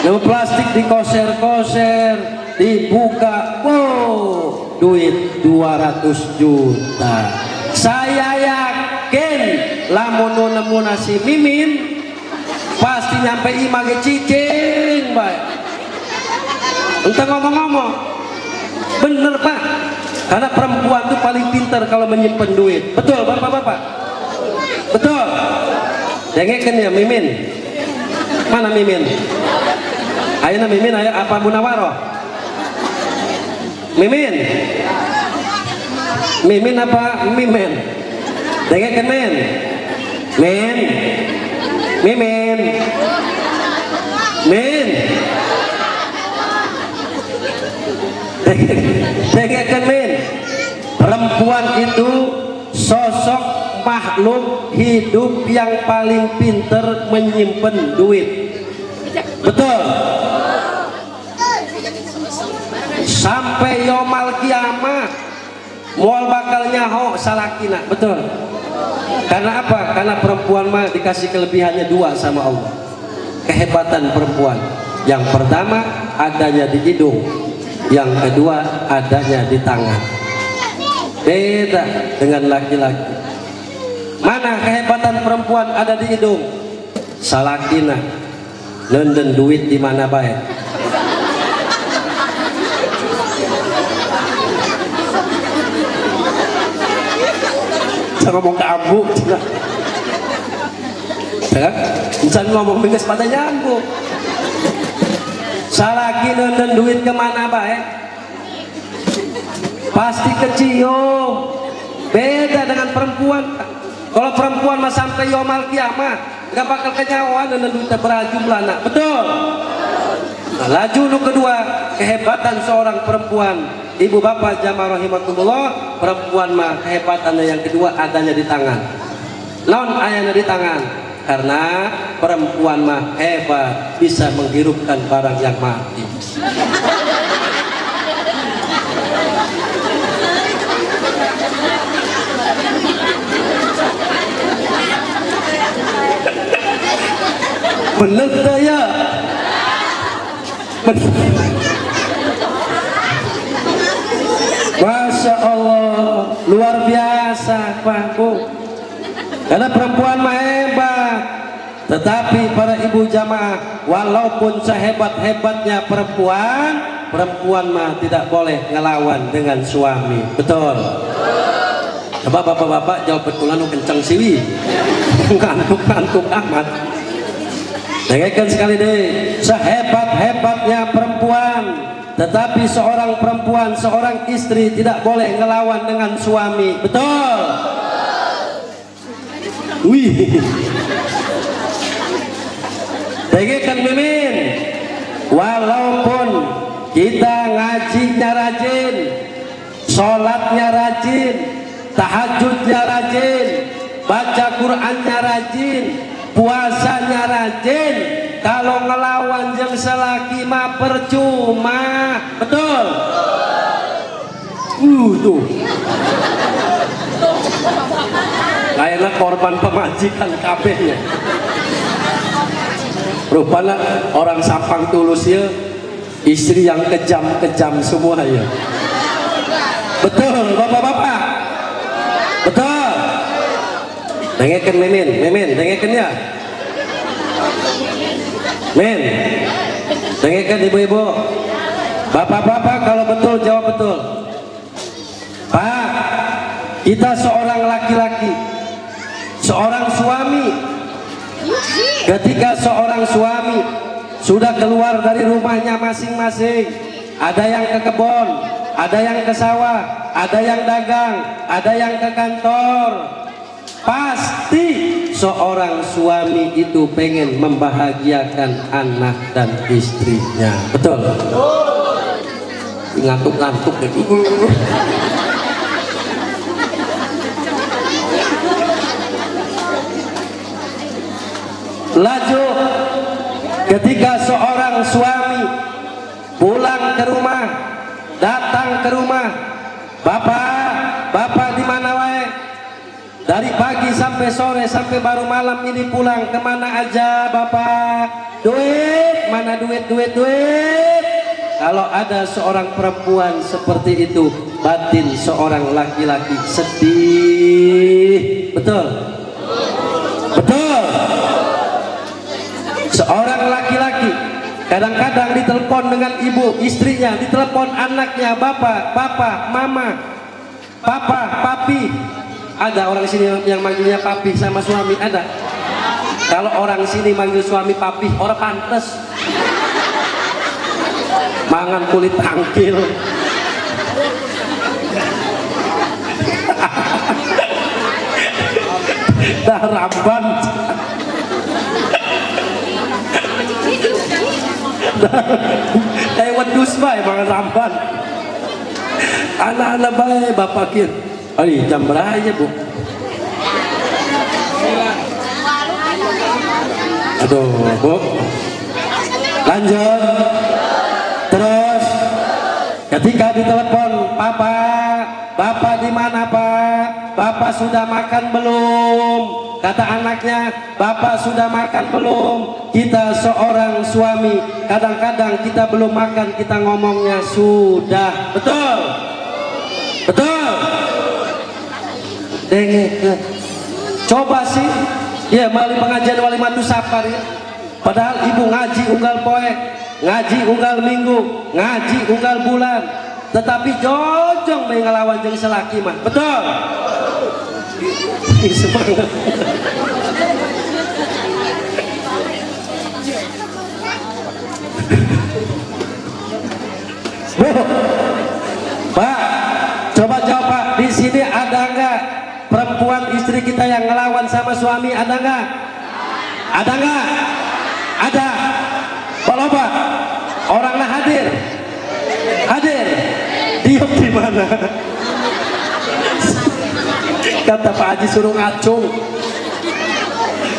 Nemu plastik dikoser-koser, dibuka, wow, duit 200 juta. Saya yakin lamun nemu nasi mimin pasti nyampe image cicing baik. Entah ngomong-ngomong bener Pak, karena perempuan tuh paling pintar kalau menyimpan duit. Betul bapak-bapak? Betul. Dengekeun ya mimin. Mana mimin? Ayeuna mimin aya apa Munawaroh? Mimin. Mimin apa mimin? Dengekeun min. Min. Mimin. Min. Dengekeun min. Perempuan itu sosok makhluk hidup yang paling pinter menyimpan duit. Betul. Sampai yomal kiamah moal bakal nyaho salakina. Betul. Karena apa? Karena perempuan mah dikasih kelebihannya dua sama Allah. Kehebatan perempuan, yang pertama adanya di hidung, yang kedua adanya di tangan. Beda dengan laki-laki. Mana kehebatan perempuan ada di hidung? Salakina nenden duit di mana baik. Saya ngomong ke ambu, bisa ngomong binges pada nyambung. Salaki nenden duit kemana baik? Pasti kecium. Beda dengan perempuan. Kalau perempuan mah sampai yomal kiamah nggak bakal kenyawaan dan duitnya berjumlah nak. Betul. Nah, laju nu kedua, kehebatan seorang perempuan. Ibu bapak jamaah rahimakumullah, perempuan mah kehebatannya yang kedua adanya di tangan. Non ayana di tangan. Karena perempuan mah hebat, bisa menghirupkan barang yang mati. Bener ya? Bener. Masya Allah, luar biasa Pak Bu. Karena perempuan mah hebat. Tetapi para ibu jamaah, walaupun sehebat-hebatnya perempuan, perempuan mah tidak boleh ngelawan dengan suami. Betul? Coba bapak-bapak jawab betulan kenceng siwi. Ngantuk-ngantuk amat. Dengarkan sekali deh, sehebat-hebatnya perempuan, tetapi seorang perempuan, seorang istri tidak boleh ngelawan dengan suami. Betul? Wih. Dengarkan mimin, walaupun kita ngajinya rajin, sholatnya rajin, tahajudnya rajin, baca Qur'annya rajin, puasanya rajin, kalau ngelawan jeung selaki mah percuma. Betul? Tuh kayaknya korban pemajikan kabehnya. Rupanya orang Sampang Tulus ya, istri yang kejam-kejam semua ya. Betul bapak-bapak? Betul? Dengarkan mimin, dengarkan ya. Min, dengarkan ibu-ibu. Bapak-bapak kalau betul jawab betul. Pak, kita seorang laki-laki, seorang suami, ketika seorang suami sudah keluar dari rumahnya masing-masing, ada yang ke kebun, ada yang ke sawah, ada yang dagang, ada yang ke kantor, pasti seorang suami itu pengen membahagiakan anak dan istrinya. Betul? Ngantuk-ngantuk deh. Laju ketika seorang suami pulang ke rumah, datang ke rumah, bapak di mana wae? Dari pagi sampai sore sampai baru malam ini pulang, kemana aja bapak? Duit, mana duit? Kalau ada seorang perempuan seperti itu, batin seorang laki-laki sedih. Betul? Betul? Seorang laki-laki kadang-kadang ditelepon dengan ibu istrinya, ditelepon anaknya, bapak, mama, papa, papi. Ada orang sini yang manggilnya papi sama suami, ada? Kalau orang sini manggil suami papi, orang pantes mangan kulit tangkil. Dah ramban. Kayak wedus bae mangan ramban. Anak-anak bae bapak kir. Ari jam berapa Bu? Aduh, Bu. Lanjut. Terus ketika ditelepon, Bapak di mana Pak? Bapak sudah makan belum? Kata anaknya, Bapak sudah makan belum? Kita seorang suami, kadang-kadang kita belum makan, kita ngomongnya sudah. Betul? Betul? Dengek. Coba sih, ya melalui pengajian Walimatus Safar ya. Padahal ibu ngaji unggal poe, ngaji unggal minggu, ngaji unggal bulan, tetapi jojong bae ngelawan jeung selaki mah. Betul? Semangat. Bu, Pak, coba jawab Pak, di sini ada nggak perempuan istri kita yang ngelawan sama suami? Ada nggak? Ada nggak? Ada. Kalau Pak, orangnya hadir, diam di mana? Kata Pak Haji suruh ngacung.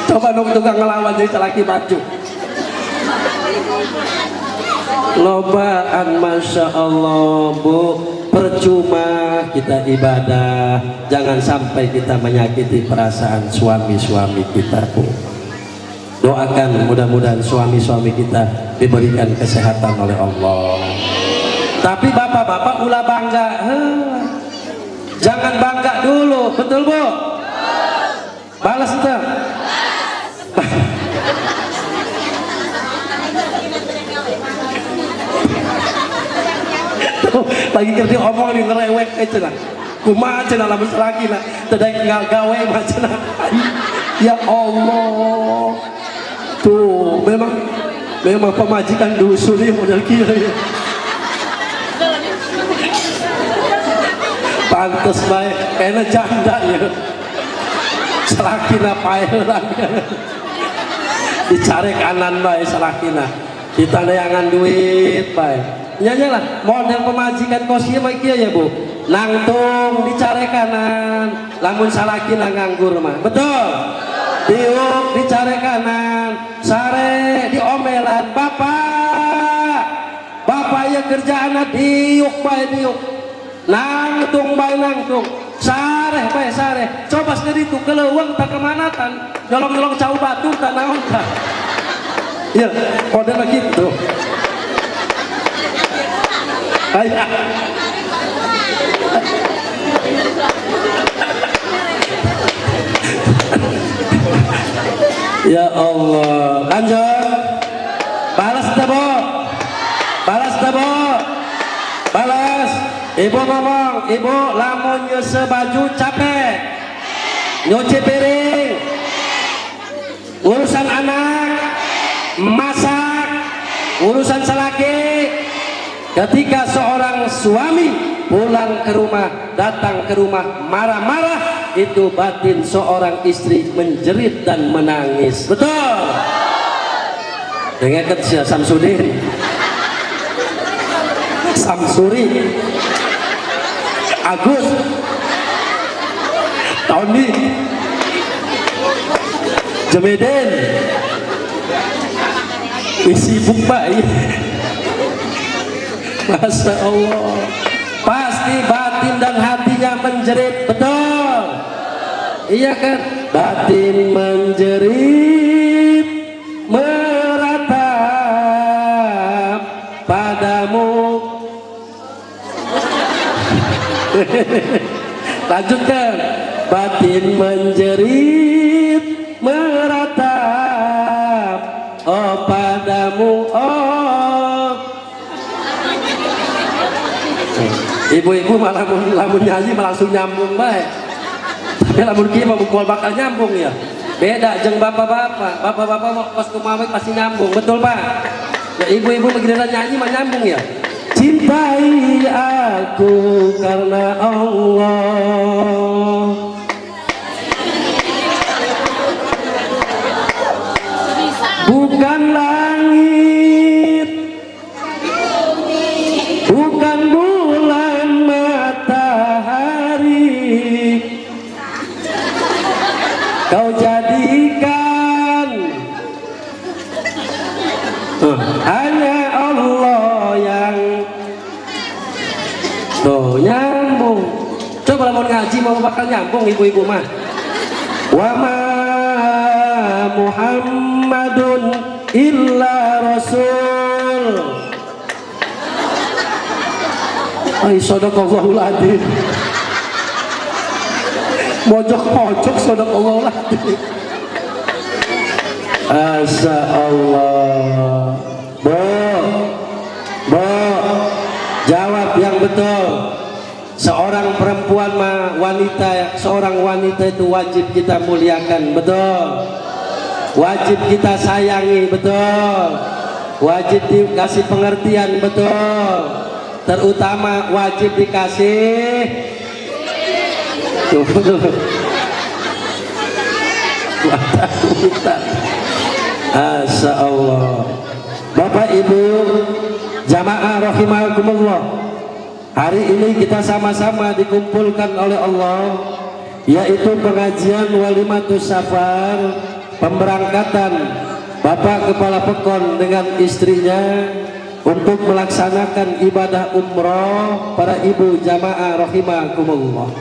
Coba dong tukang ngelawan jadi laki maju. Lobaan, Masya Allah Bu. Percuma kita ibadah, jangan sampai kita menyakiti perasaan suami-suami kita Bu. Doakan mudah-mudahan suami-suami kita diberikan kesehatan oleh Allah. Tapi bapak-bapak ulah bangga, Jangan bangga dulu, betul Bu? Balas itu. Lagi kerja omong nih ngerewek aja lah. Kumaha cenah lamun salakina tedai gawe mah cenah. Ya Allah. Tuh, memang pemajikan dusun ya model kieu ya. Pantes bae kena janda ya. Salakina paelan. Dicari kanan bae salakina. Kita neangan duit bae. Nya lah model pemajikan kosia mah kieu ya Bu. Nangtung dicari kanan, lamun salakina nganggur mah. Betul. Diuk dicari kanan, sare diomelan bapak. Bapak ya kerjaan diuk bae diuk. Nangtung bae nangtung. Sareh bae sareh. Coba sendiri tuh keleuweung tak kemanatan. Nyolong-nyolong cau batu tak naon tah. Ya, model gitu. Ayah. Ya Allah, lanjut. Balas tebo. Balas tebo. Balas. Ibu ngomong, ibu lamun nyuse baju capek. Nyuci piring. Urusan anak, masak, urusan salaki. Ketika seorang suami pulang ke rumah, datang ke rumah marah-marah, itu batin seorang istri menjerit dan menangis. Betul. Dengarkan si Samsudin, Samsuri, Agus, Tony, Jemeden, isi bukba. Masya Allah, pasti batin dan hatinya menjerit. Betul. Iya kan? Batin menjerit meratap padamu. Lanjutkan. Batin menjerit meratap oh padamu. Oh, ibu-ibu malah lamun nyanyi malah langsung nyambung baik. Tapi lamun kieu mah bukul bakal nyambung ya. Beda jeung bapak-bapak. Bapak-bapak pas kumawe pasti nyambung, betul Pak? Ya ibu-ibu begini nyanyi mah nyambung ya. Cintai aku karena Allah. Bukan langit, bukan bulan matahari, kau jadikan hanya Allah yang tuh nyambung. Coba lamun ngaji mau bakal nyambung ibu-ibu mah. Wa ma Muhammadun illa rasul. Ay sadaqallahul adzim. Mojok-mojok sadaqallahul adzim. Asya Allah. Bo, jawab yang betul. Seorang perempuan mah wanita, seorang wanita itu wajib kita muliakan, betul. Wajib kita sayangi, betul. Wajib dikasih pengertian, betul. Terutama wajib dikasih Masya Allah. Bapak Ibu jamaah rahimakumullah, hari ini kita sama-sama dikumpulkan oleh Allah, yaitu pengajian Walimatus Safar, pemberangkatan Bapak Kepala Pekon dengan istrinya untuk melaksanakan ibadah umroh. Para ibu jamaah rahimakumullah,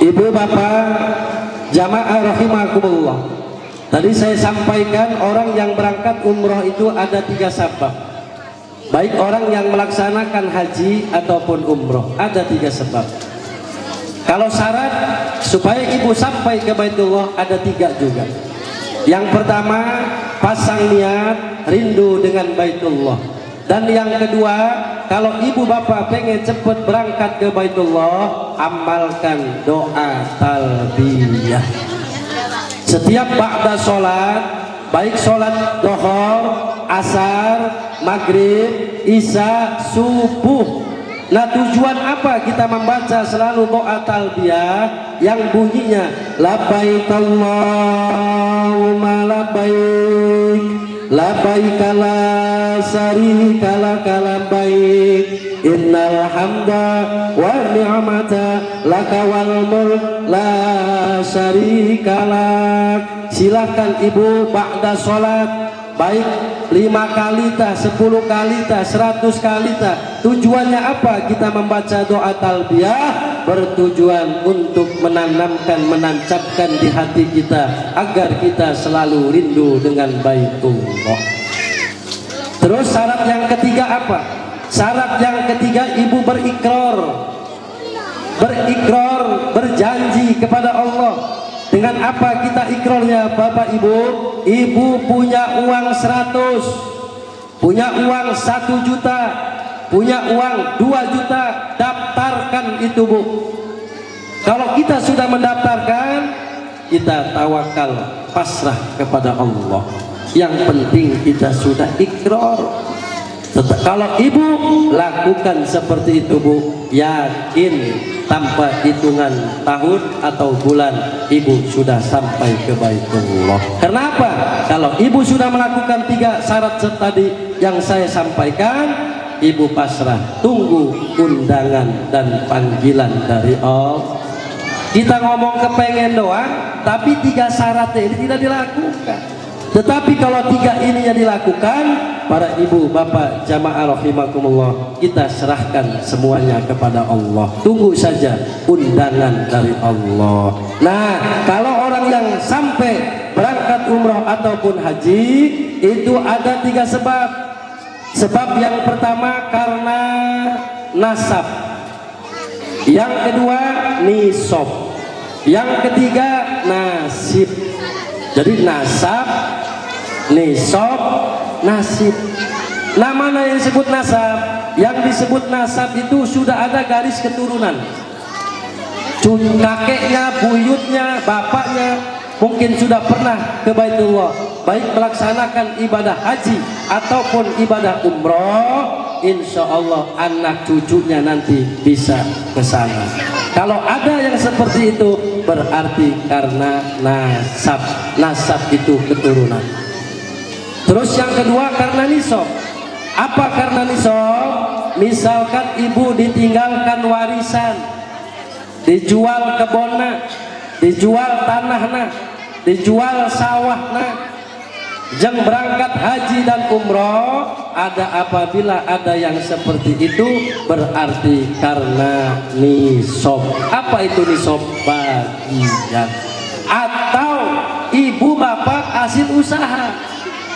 ibu bapak jamaah rahimakumullah, tadi saya sampaikan orang yang berangkat umroh itu ada 3 sabab. baik orang yang melaksanakan haji ataupun umroh. Ada 3 sebab. Kalau syarat supaya ibu sampai ke Baitullah ada 3 juga. Yang pertama, pasang niat rindu dengan Baitullah. Dan yang kedua, kalau ibu bapak pengen cepat berangkat ke Baitullah, amalkan doa talbiyah. Setiap ba'da sholat, baik sholat duhur, asar, maghrib, isya, subuh. Nah, tujuan apa kita membaca selalu doa talbiyah yang bunyinya labbaik Allahumma labbaik, labbaik la syarika laka labbaik, innal hamda wa ni'mata laka wal mulk la syarika lak. Silakan ibu ba'da sholat, baik 5 kali tah, 10 kali tah, 100 kali tah. Tujuannya apa kita membaca doa talbiyah? Bertujuan untuk menanamkan, menancapkan di hati kita agar kita selalu rindu dengan Baitullah. Terus syarat yang ketiga apa? Syarat yang ketiga ibu berikrar, berjanji kepada Allah. Dengan apa kita ikrarnya Bapak Ibu? Ibu punya uang 100, punya uang 1 juta, punya uang 2 juta, daftarkan itu Bu. Kalau kita sudah mendaftarkan, kita tawakal, pasrah kepada Allah. Yang penting kita sudah ikrar. Kalau ibu lakukan seperti itu Bu, yakin tanpa hitungan tahun atau bulan ibu sudah sampai ke Baitullah. Kenapa? Kalau ibu sudah melakukan 3 syarat tadi yang saya sampaikan, ibu pasrah, tunggu undangan dan panggilan dari Allah. Kita ngomong kepengen doang, tapi 3 syarat ini tidak dilakukan. Tetapi kalau 3 ininya dilakukan, para ibu bapak jamaah rahimakumullah, kita serahkan semuanya kepada Allah. Tunggu saja undangan dari Allah. Nah, kalau orang yang sampai berangkat umroh ataupun haji, itu ada 3 sebab. Sebab yang pertama karena nasab, yang kedua nisab, yang ketiga nasib. Jadi nasab, nisab, nasib. Nah, mana yang disebut nasab? Yang disebut nasab itu sudah ada garis keturunan. Kakeknya, buyutnya, bapaknya mungkin sudah pernah ke Baitullah, baik melaksanakan ibadah haji ataupun ibadah umroh. Insya Allah anak cucunya nanti bisa ke sana. Kalau ada yang seperti itu, berarti karena nasab. Nasab itu keturunan. Terus yang kedua karena nisab. Apa karena nisab? Misalkan ibu ditinggalkan warisan, dijual kebonna, dijual tanahna, dijual sawahna, jeng berangkat haji dan umroh. Ada apabila ada yang seperti itu, berarti karena nisab. Apa itu nisab? Bagian. Atau ibu bapak hasil usaha,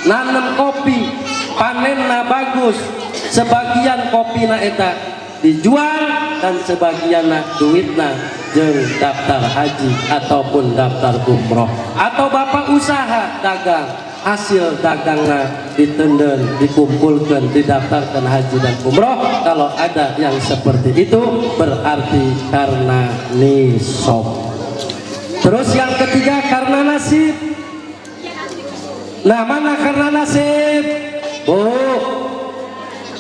nanam kopi, panenna bagus, sebagian kopina eta dijual dan sebagian duitna jeung daftar haji ataupun daftar umroh. Atau bapak usaha dagang, hasil dagangnya ditenden, dikumpulkan, didaftarkan haji dan umroh. Kalau ada yang seperti itu, berarti karena nisab. Terus yang ketiga karena nasib. Nah, mana karena nasib? Bu,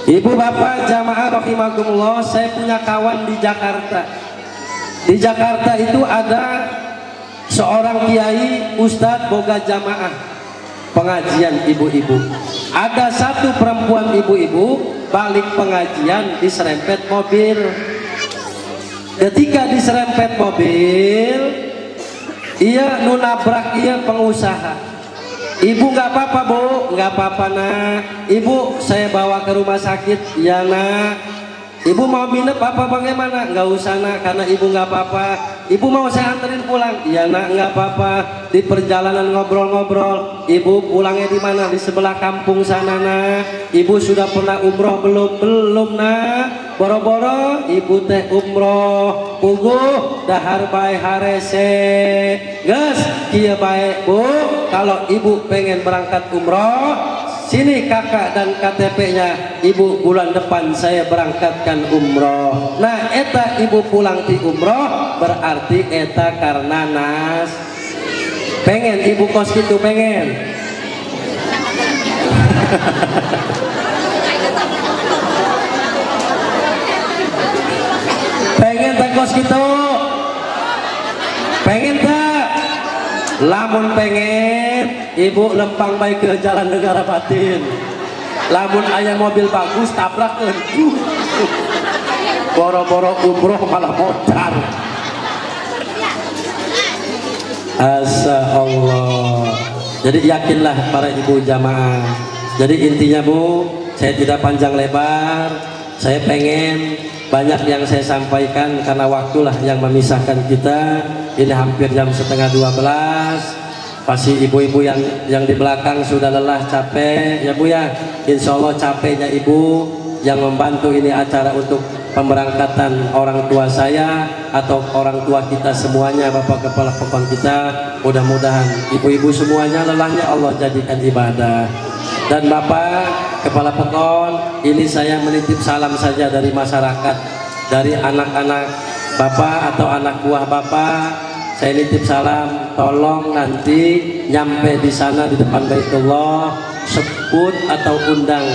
ibu bapak jamaah rahimakumullah, saya punya kawan di Jakarta. Di Jakarta itu ada seorang kiai ustadz boga jamaah pengajian ibu-ibu. Ada satu perempuan ibu-ibu balik pengajian diserempet mobil. Ketika diserempet mobil, ia nunabrak, ia pengusaha. Ibu nggak apa-apa Bu, nggak apa-apa nak. Ibu saya bawa ke rumah sakit, ya nak. Ibu mau minum apa bagaimana? Nggak usah nak, karena ibu nggak apa-apa. ibu mau saya anterin pulang? Iya nak, nggak apa-apa. Di perjalanan ngobrol-ngobrol, ibu pulangnya di mana? Di sebelah kampung sana nak. Ibu sudah pernah umroh belum? Belum nak. Boro-boro ibu teh umroh puguh dahar bae harese geus kieu bae bu. Kalau ibu pengen berangkat umroh, sini kakak dan KTP-nya ibu, bulan depan saya berangkatkan umroh. Nah eta ibu pulang di umroh berarti eta karena nas pengen ibu kos gitu pengen. Pengen tak kos gitu, pengen tak? Lamun pengen, ibu lempang baik ke jalan negara batin. Lamun ayah mobil bagus tabrakan, boro-boro umroh malah modal. Asa Allah. Jadi yakinlah para ibu jamaah. Jadi intinya bu, saya tidak panjang lebar. Saya pengen banyak yang saya sampaikan karena waktulah yang memisahkan kita. Ini hampir jam setengah 12. Pasti ibu-ibu yang di belakang sudah lelah capek ya bu ya. Insya Allah capeknya ibu yang membantu ini acara untuk pemberangkatan orang tua saya atau orang tua kita semuanya, bapak kepala pekon kita. Mudah-mudahan ibu-ibu semuanya lelahnya Allah jadikan ibadah. Dan bapak kepala pekon, ini saya menitip salam saja dari masyarakat, dari anak-anak bapak atau anak buah bapak. Saya nitip salam, tolong nanti nyampe di sana di depan Baitullah sebut atau undang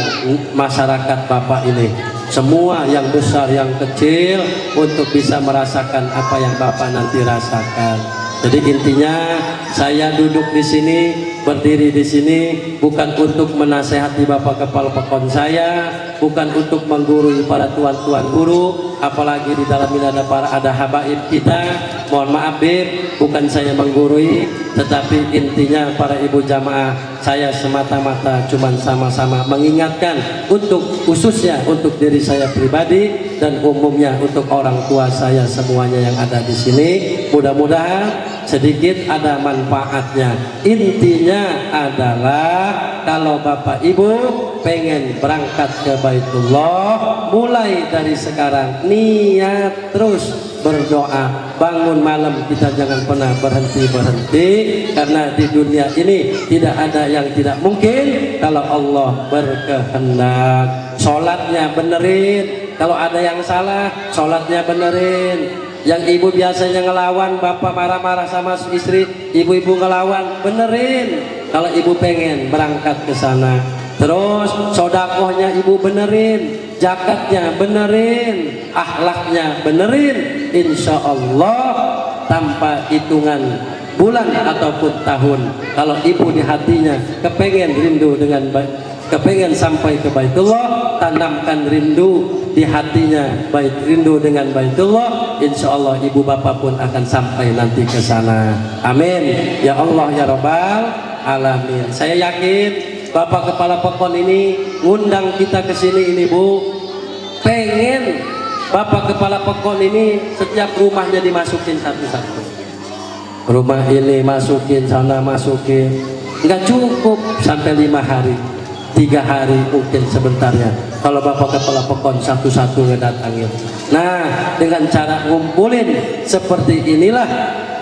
masyarakat bapak ini, semua yang besar yang kecil, untuk bisa merasakan apa yang bapak nanti rasakan. Jadi intinya saya duduk di sini, berdiri di sini bukan untuk menasehati bapak kepala pekon saya, bukan untuk menggurui para tuan-tuan guru, apalagi di dalam ini ada habaib kita. Mohon maaf Bib, bukan saya menggurui, tetapi intinya para ibu jamaah, saya semata-mata cuman sama-sama mengingatkan untuk khususnya untuk diri saya pribadi dan umumnya untuk orang tua saya semuanya yang ada di sini. Mudah-mudahan sedikit ada manfaatnya. Intinya adalah kalau bapak ibu pengen berangkat ke Baitullah, mulai dari sekarang niat terus berdoa, bangun malam kita jangan pernah berhenti karena di dunia ini tidak ada yang tidak mungkin kalau Allah berkehendak. Sholatnya benerin, kalau ada yang salah sholatnya benerin. Yang ibu biasanya ngelawan, bapak marah-marah sama istri, ibu-ibu ngelawan, benerin. Kalau ibu pengen berangkat ke sana, terus sodakohnya ibu benerin, zakatnya benerin, akhlaknya benerin, insya Allah tanpa hitungan bulan ataupun tahun, kalau ibu di hatinya kepengen rindu dengan kepengen sampai ke Baitullah, tanamkan rindu di hatinya, baik rindu dengan Baitullah, insya Allah ibu bapak pun akan sampai nanti ke sana. Amin ya Allah ya Rabbal alamin. Saya yakin bapak kepala pekon ini ngundang kita ke sini ini bu, pengen bapak kepala pekon ini setiap rumahnya dimasukin satu-satu. Rumah ini masukin, sana masukin, nggak cukup sampai 5 hari, 3 hari mungkin sebentarnya. Kalau bapak kepala pekon satu-satu ngedatangin. Nah, dengan cara ngumpulin seperti inilah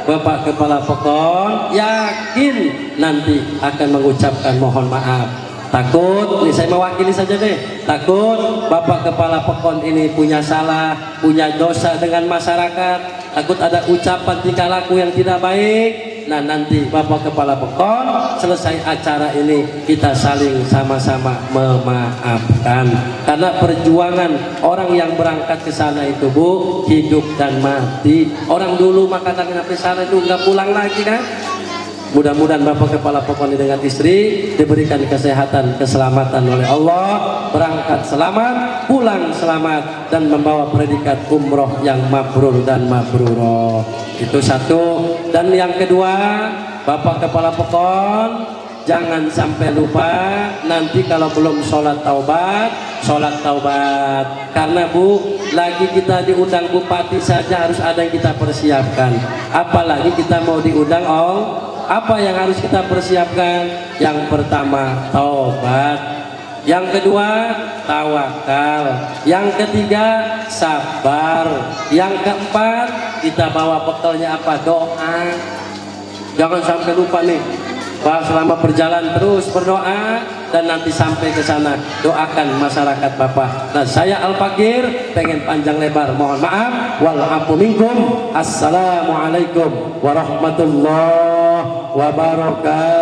bapak kepala pekon yakin nanti akan mengucapkan mohon maaf. Takut, ini saya mewakili saja deh. Takut bapak kepala pekon ini punya salah, punya dosa dengan masyarakat. Takut ada ucapan tingkah laku yang tidak baik. Nah nanti bapak kepala pekon selesai acara ini kita saling sama-sama memaafkan. Karena perjuangan orang yang berangkat ke sana itu bu, hidup dan mati. Orang dulu maka sampai sana itu nggak pulang lagi kan. Mudah-mudahan bapak kepala pekon dengan istri diberikan kesehatan, keselamatan oleh Allah, berangkat selamat, pulang selamat, dan membawa predikat umroh yang mabrur dan mabruro. Itu satu. Dan yang kedua, bapak kepala pekon jangan sampai lupa nanti kalau belum sholat taubat karena Bu, lagi kita diundang bupati saja harus ada yang kita persiapkan, apalagi kita mau diundang apa yang harus kita persiapkan? Yang pertama taubat, yang kedua tawakal, yang ketiga sabar, yang keempat kita bawa bekalnya apa? Doa. Jangan sampai lupa nih, bahwa selama perjalanan terus berdoa dan nanti sampai ke sana doakan masyarakat Bapak. Nah, saya Al-Fakir pengen panjang lebar, mohon maaf, wal afu minkum. Assalamualaikum warahmatullahi wabarakatuh.